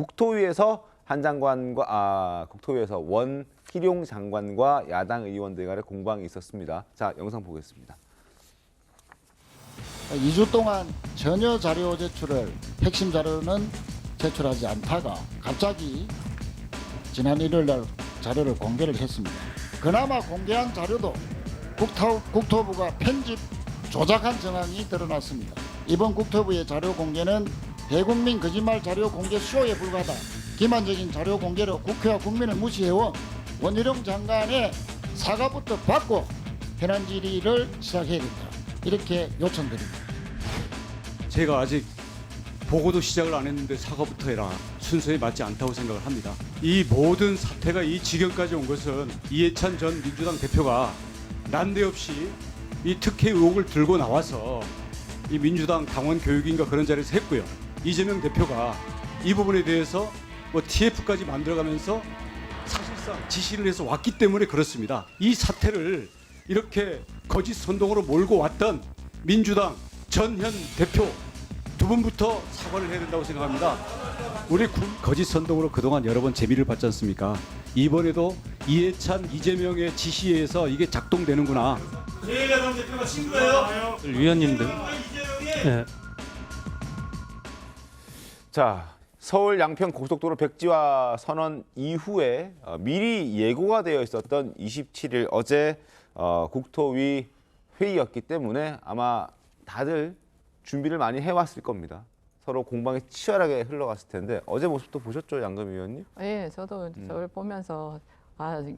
국토위에서 한 장관과 국토위에서 원희룡 장관과 야당 의원들 간의 공방이 있었습니다. 자, 영상 보겠습니다. 2주 동안 전혀 자료 제출을 핵심 자료는 제출하지 않다가 갑자기 지난 일요일 날 자료를 공개를 했습니다. 그나마 공개한 자료도 국토부가 편집 조작한 정황이 드러났습니다. 이번 국토부의 자료 공개는 대국민 거짓말 자료 공개 쇼에 불과하다. 기만적인 자료 공개로 국회와 국민을 무시해온 원희룡 장관의 사과부터 받고 현안 질의를 시작해야 된다. 이렇게 요청드립니다. 제가 아직 보고도 시작을 안 했는데 사과부터 해라. 순서에 맞지 않다고 생각을 합니다. 이 모든 사태가 이 지경까지 온 것은 이해찬 전 민주당 대표가 난데없이 이 특혜 의혹을 들고 나와서 이 민주당 당원 교육인가 그런 자리에서 했고요. 이재명 대표가 이 부분에 대해서 뭐 TF까지 만들어가면서 사실상 지시를 해서 왔기 때문에 그렇습니다. 이 사태를 이렇게 거짓 선동으로 몰고 왔던 민주당 전현 대표 두 분부터 사과를 해야 된다고 생각합니다. 우리 거짓 선동으로 그동안 여러 번 재미를 봤지 않습니까? 이번에도 이해찬, 이재명의 지시에 의해서 이게 작동되는구나. 제1야당 대표가 친구예요. 위원님들. 네. 자, 서울 양평 고속도로 백지화 선언 이후에 미리 예고가 되어 있었던 27일 어제 국토위 회의였기 때문에 아마 다들 준비를 많이 해왔을 겁니다. 서로 공방이 치열하게 흘러갔을 텐데 어제 모습도 보셨죠, 양금 의원님? 네, 저도 저를 보면서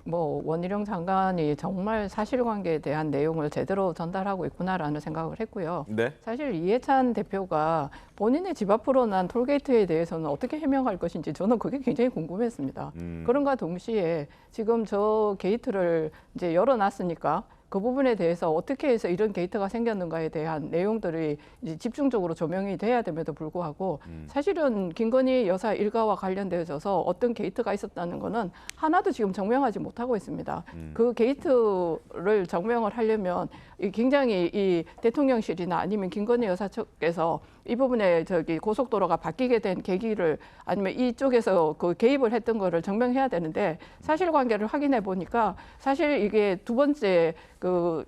뭐 원희룡 장관이 정말 사실관계에 대한 내용을 제대로 전달하고 있구나라는 생각을 했고요. 네. 사실 이해찬 대표가 본인의 집 앞으로 난 톨게이트에 대해서는 어떻게 해명할 것인지 저는 그게 굉장히 궁금했습니다. 그런가 동시에 지금 저 게이트를 이제 열어놨으니까 그 부분에 대해서 어떻게 해서 이런 게이트가 생겼는가에 대한 내용들이 이제 집중적으로 조명이 돼야 됨에도 불구하고 사실은 김건희 여사 일가와 관련되어서 어떤 게이트가 있었다는 거는 하나도 지금 정명하지 못하고 있습니다. 그 게이트를 정명을 하려면 굉장히 이 대통령실이나 아니면 김건희 여사 측에서 이 부분에 고속도로가 바뀌게 된 계기를 아니면 이쪽에서 그 개입을 했던 거를 정명해야 되는데 사실관계를 확인해 보니까 사실 이게 두 번째 그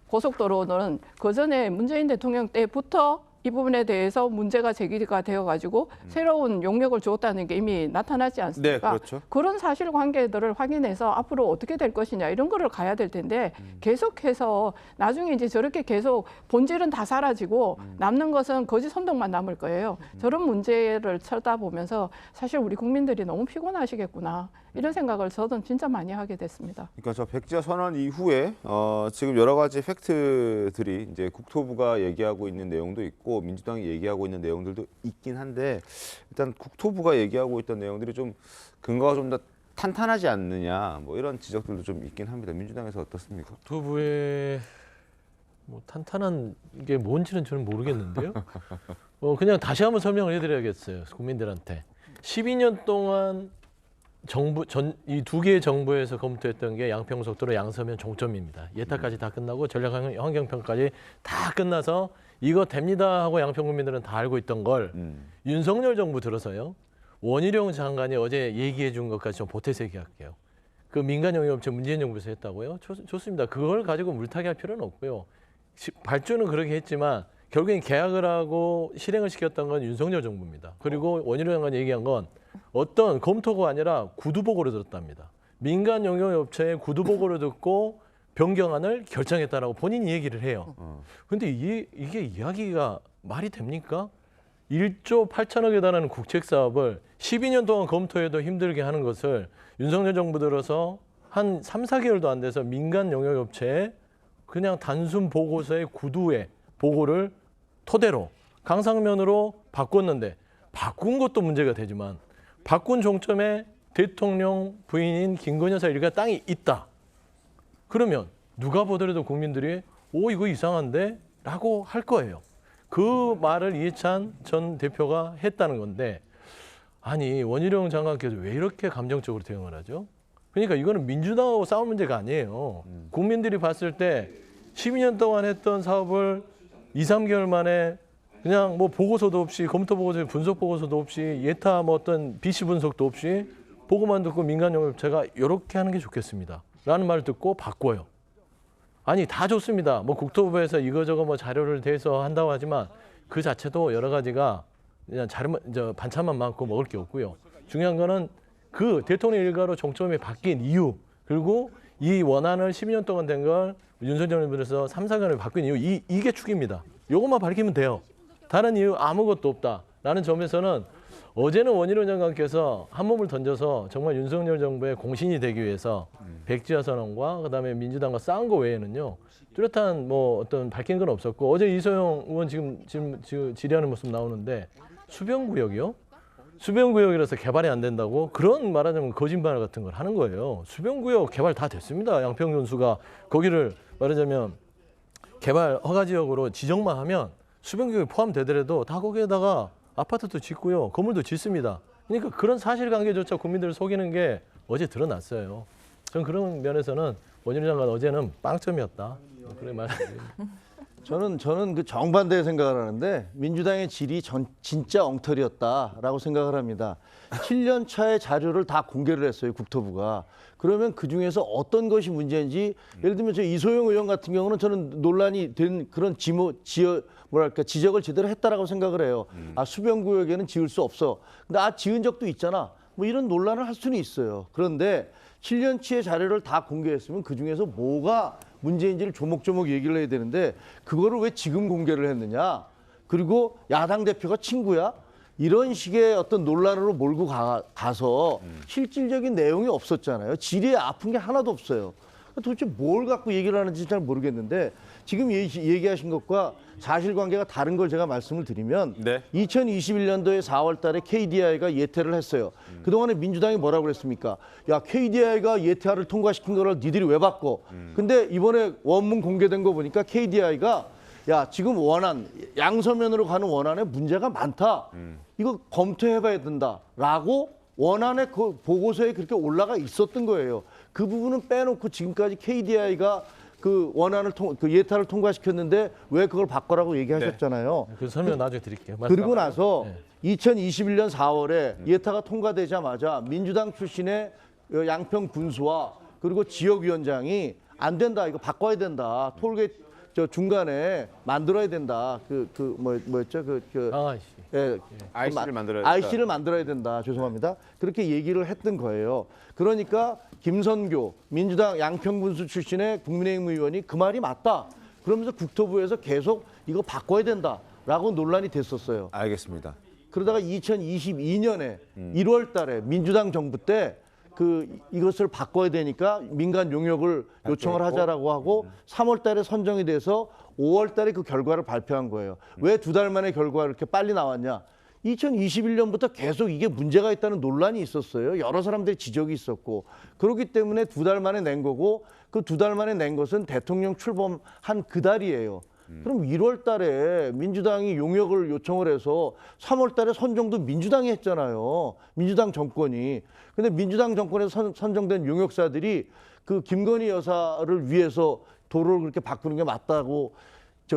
고속도로는 그 전에 문재인 대통령 때부터 이 부분에 대해서 문제가 제기가 되어가지고 새로운 용역을 주었다는 게 이미 나타나지 않습니까? 네, 그렇죠. 그런 사실관계들을 확인해서 앞으로 어떻게 될 것이냐 이런 거를 가야 될 텐데 계속해서 나중에 이제 저렇게 계속 본질은 다 사라지고 남는 것은 거짓 선동만 남을 거예요. 저런 문제를 쳐다보면서 사실 우리 국민들이 너무 피곤하시겠구나 이런 생각을 저는 진짜 많이 하게 됐습니다. 그러니까 저 백지화 선언 이후에 지금 여러 가지 팩트들이 이제 국토부가 얘기하고 있는 내용도 있고 민주당이 얘기하고 있는 내용들도 있긴 한데 일단 국토부가 얘기하고 있던 내용들이 좀 근거가 좀 더 탄탄하지 않느냐 뭐 이런 지적들도 좀 있긴 합니다. 민주당에서 어떻습니까? 국토부의 뭐 탄탄한 게 뭔지는 저는 모르겠는데요. 그냥 다시 한번 설명을 해드려야겠어요. 국민들한테. 12년 동안 이 두 개의 정부에서 검토했던 게 양평고속도로 양서면 종점입니다. 예타까지 다 끝나고 전략환경평까지 다 끝나서 이거 됩니다 하고 양평 국민들은 다 알고 있던 걸 윤석열 정부 들어서요. 원희룡 장관이 어제 얘기해 준 것까지 좀 보태서 얘기할게요. 그 민간영역업체 문재인 정부에서 했다고요? 좋습니다. 그걸 가지고 물타기 할 필요는 없고요. 발주는 그렇게 했지만 결국엔 계약을 하고 실행을 시켰던 건 윤석열 정부입니다. 그리고 원희룡 장관이 얘기한 건 어떤 검토가 아니라 구두보고를 들었답니다. 민간 영역업체의 구두보고를 듣고 변경안을 결정했다라고 본인이 얘기를 해요. 그런데 이게 이야기가 말이 됩니까? 1조 8천억에 달하는 국책사업을 12년 동안 검토해도 힘들게 하는 것을 윤석열 정부 들어서 한 3, 4개월도 안 돼서 민간 영역업체에 그냥 단순 보고서의 구두의 보고를 토대로 강상면으로 바꿨는데 바꾼 것도 문제가 되지만 바꾼 종점에 대통령 부인인 김건희 여사 일가 땅이 있다. 그러면 누가 보더라도 국민들이 이거 이상한데? 라고 할 거예요. 그 말을 이해찬 전 대표가 했다는 건데 아니 원희룡 장관께서 왜 이렇게 감정적으로 대응을 하죠? 그러니까 이거는 민주당하고 싸울 문제가 아니에요. 국민들이 봤을 때 12년 동안 했던 사업을 2, 3개월 만에 그냥 뭐 보고서도 없이 검토 보고서, 분석 보고서도 없이 예타 뭐 어떤 BC 분석도 없이 보고만 듣고 민간 용역업체가 이렇게 하는 게 좋겠습니다. 라는 말을 듣고 바꿔요. 아니 다 좋습니다. 뭐 국토부에서 이거저거 뭐 자료를 대서 한다고 하지만 그 자체도 여러 가지가 그냥 반찬만 많고 먹을 게 없고요. 중요한 거는 그 대통령 일가로 정점이 바뀐 이유, 그리고 이 원안을 12년 동안 된 걸 윤석열 정부에서 3, 4년을 바뀐 이유, 이게 축입니다. 요것만 밝히면 돼요. 다른 이유 아무것도 없다라는 점에서는 어제는 원희룡 장관께서 한 몸을 던져서 정말 윤석열 정부의 공신이 되기 위해서 백지화 선언과 그다음에 민주당과 싸운 거 외에는요 뚜렷한 뭐 어떤 밝힌 건 없었고, 어제 이소영 의원 지금 질의하는 모습 나오는데 수변구역이요? 수변구역이라서 개발이 안 된다고 그런 말하자면 거짓말 같은 걸 하는 거예요. 수변구역 개발 다 됐습니다. 양평군수가 거기를 말하자면 개발 허가 지역으로 지정만 하면 수변구역이 포함되더라도 다 거기에다가 아파트도 짓고요, 건물도 짓습니다. 그러니까 그런 사실관계조차 국민들을 속이는 게 어제 드러났어요. 저는 그런 면에서는 원희룡 장관 어제는 빵점이었다. 그렇게 말씀드립니다. 저는 그 정반대의 생각을 하는데 민주당의 질이 진짜 엉터리였다라고 생각을 합니다. 7년 차의 자료를 다 공개를 했어요, 국토부가. 그러면 그중에서 어떤 것이 문제인지, 예를 들면 저 이소영 의원 같은 경우는 저는 논란이 된 그런 지적을 제대로 했다라고 생각을 해요. 아, 수변구역에는 지을 수 없어. 근데 지은 적도 있잖아. 뭐 이런 논란을 할 수는 있어요. 그런데 7년치의 자료를 다 공개했으면 그중에서 뭐가 문제인지를 조목조목 얘기를 해야 되는데 그거를 왜 지금 공개를 했느냐. 그리고 야당 대표가 친구야? 이런 식의 어떤 논란으로 몰고 가서 실질적인 내용이 없었잖아요. 질이 아픈 게 하나도 없어요. 도대체 뭘 갖고 얘기를 하는지 잘 모르겠는데 지금 얘기하신 것과 사실관계가 다른 걸 제가 말씀을 드리면 네. 2021년도에 4월 달에 KDI가 예태를 했어요. 그동안에 민주당이 뭐라고 그랬습니까? 야, KDI가 예태를 통과시킨 거를 니들이 왜 바꿔? 근데 이번에 원문 공개된 거 보니까 KDI가 야, 지금 원안, 양서면으로 가는 원안에 문제가 많다. 이거 검토해봐야 된다라고 원안에 그 보고서에 그렇게 올라가 있었던 거예요. 그 부분은 빼놓고 지금까지 KDI가 그 원안을 그 예타를 통과시켰는데 왜 그걸 바꿔라고 얘기하셨잖아요. 그 설명 나중에 드릴게요. 그리고 나서 2021년 4월에 예타가 통과되자마자 민주당 출신의 양평 군수와 그리고 지역위원장이 안 된다, 이거 바꿔야 된다, 톨게이트 저 중간에 만들어야 된다. 뭐였죠? 강아씨. 예, IC를 만들어야 된다. IC를 만들어야 된다. 죄송합니다. 그렇게 얘기를 했던 거예요. 그러니까 김선교 민주당 양평군수 출신의 국민의힘 의원이 그 말이 맞다. 그러면서 국토부에서 계속 이거 바꿔야 된다라고 논란이 됐었어요. 알겠습니다. 그러다가 2022년에 1월 달에 민주당 정부 때 이것을 바꿔야 되니까 민간 용역을 요청을 하자라고 하고 3월 달에 선정이 돼서 5월 달에 그 결과를 발표한 거예요. 왜 2달 만에 결과가 이렇게 빨리 나왔냐? 2021년부터 계속 이게 문제가 있다는 논란이 있었어요. 여러 사람들의 지적이 있었고. 그렇기 때문에 2달 만에 낸 거고, 그 2달 만에 낸 것은 대통령 출범한 그 달이에요. 그럼 1월 달에 민주당이 용역을 요청을 해서 3월 달에 선정도 민주당이 했잖아요. 민주당 정권이. 근데 민주당 정권에서 선정된 용역사들이 그 김건희 여사를 위해서 도로를 그렇게 바꾸는 게 맞다고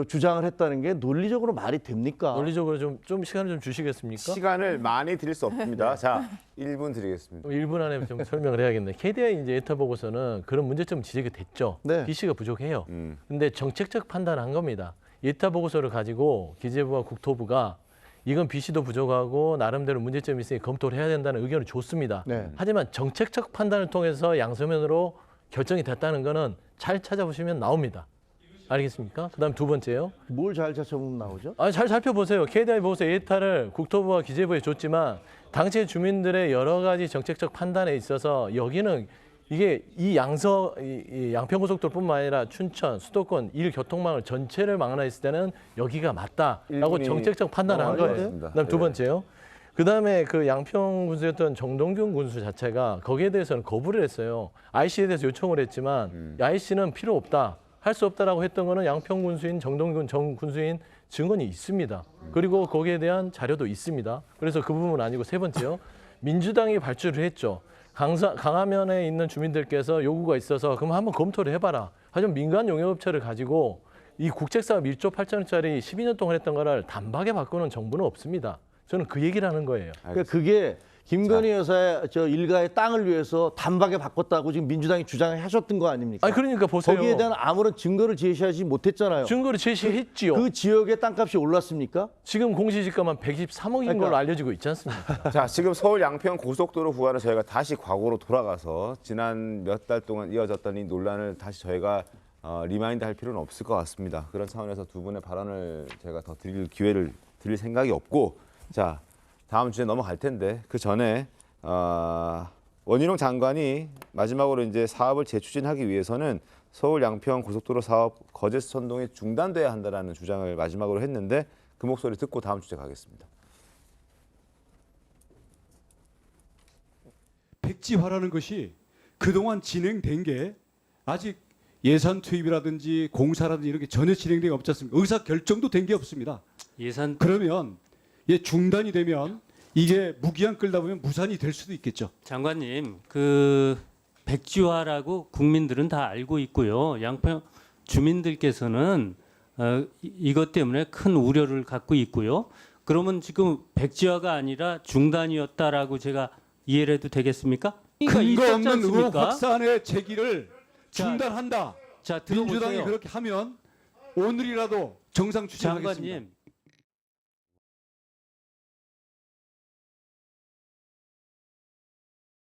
주장을 했다는 게 논리적으로 말이 됩니까? 논리적으로 좀 시간을 좀 주시겠습니까? 시간을 많이 드릴 수 없습니다. 자, 1분 드리겠습니다. 1분 안에 좀 설명을 해야겠네. KDI 이제 예타 보고서는 그런 문제점 지적이 됐죠. 네. BC가 부족해요. 근데 정책적 판단한 겁니다. 예타 보고서를 가지고 기재부와 국토부가 이건 BC도 부족하고 나름대로 문제점이 있으니 검토를 해야 된다는 의견을 줬습니다. 네. 하지만 정책적 판단을 통해서 양서면으로 결정이 됐다는 거는 잘 찾아보시면 나옵니다. 알겠습니까? 그다음 두 번째요. 뭘 잘 찾아보면 나오죠? 잘 살펴보세요. KDI 보고서 예타를 국토부와 기재부에 줬지만 당시 주민들의 여러 가지 정책적 판단에 있어서 여기는 이게 이 양평고속도로뿐만 아니라 춘천, 수도권 1교통망을 전체를 망라했을 때는 여기가 맞다라고 정책적 판단을 한 거예요. 그다음 두 번째요. 그다음에 그 양평 군수였던 정동균 군수 자체가 거기에 대해서는 거부를 했어요. IC에 대해서 요청을 했지만 IC는 필요 없다. 할 수 없다라고 했던 거는 양평 군수인 정동균 정 군수인 증언이 있습니다. 그리고 거기에 대한 자료도 있습니다. 그래서 그 부분은 아니고 세 번째요. 민주당이 발주를 했죠. 강화면에 있는 주민들께서 요구가 있어서 그럼 한번 검토를 해봐라. 하지만 민간 용역업체를 가지고 이 국책사업 1조 8천원짜리 12년 동안 했던 거를 단박에 바꾸는 정부는 없습니다. 저는 그 얘기를 하는 거예요. 그러니까 그게 김건희 여사의 저 일가의 땅을 위해서 단박에 바꿨다고 지금 민주당이 주장을 하셨던 거 아닙니까? 아니 그러니까 보세요. 거기에 대한 아무런 증거를 제시하지 못했잖아요. 증거를 제시했지요. 그 지역의 땅값이 올랐습니까? 지금 공시지가만 113억인 그러니까. 걸로 알려지고 있지 않습니까? 자, 지금 서울 양평 고속도로 구간을 저희가 다시 과거로 돌아가서 지난 몇 달 동안 이어졌던 이 논란을 다시 저희가 리마인드 할 필요는 없을 것 같습니다. 그런 차원에서 두 분의 발언을 제가 더 드릴 기회를 드릴 생각이 없고, 자, 다음 주에 넘어갈 텐데 그 전에 원희룡 장관이 마지막으로 이제 사업을 재추진하기 위해서는 서울 양평 고속도로 사업 거제 선동이 중단돼야 한다라는 주장을 마지막으로 했는데 그 목소리 듣고 다음 주제 가겠습니다. 백지화라는 것이 그동안 진행된 게 아직 예산 투입이라든지 공사라든지 이렇게 전혀 진행된 게 없지 않습니까? 의사 결정도 된 게 없습니다. 예산 그러면 중단이 되면 이게 무기한 끌다 보면 무산이 될 수도 있겠죠. 장관님, 그 백지화라고 국민들은 다 알고 있고요. 양평 주민들께서는 이것 때문에 큰 우려를 갖고 있고요. 그러면 지금 백지화가 아니라 중단이었다라고 제가 이해를 해도 되겠습니까? 근거 없는 의혹 않습니까? 확산의 제기를 자, 중단한다. 자, 민주당이 들어보세요. 그렇게 하면 오늘이라도 정상 추진하겠습니다. 장관님,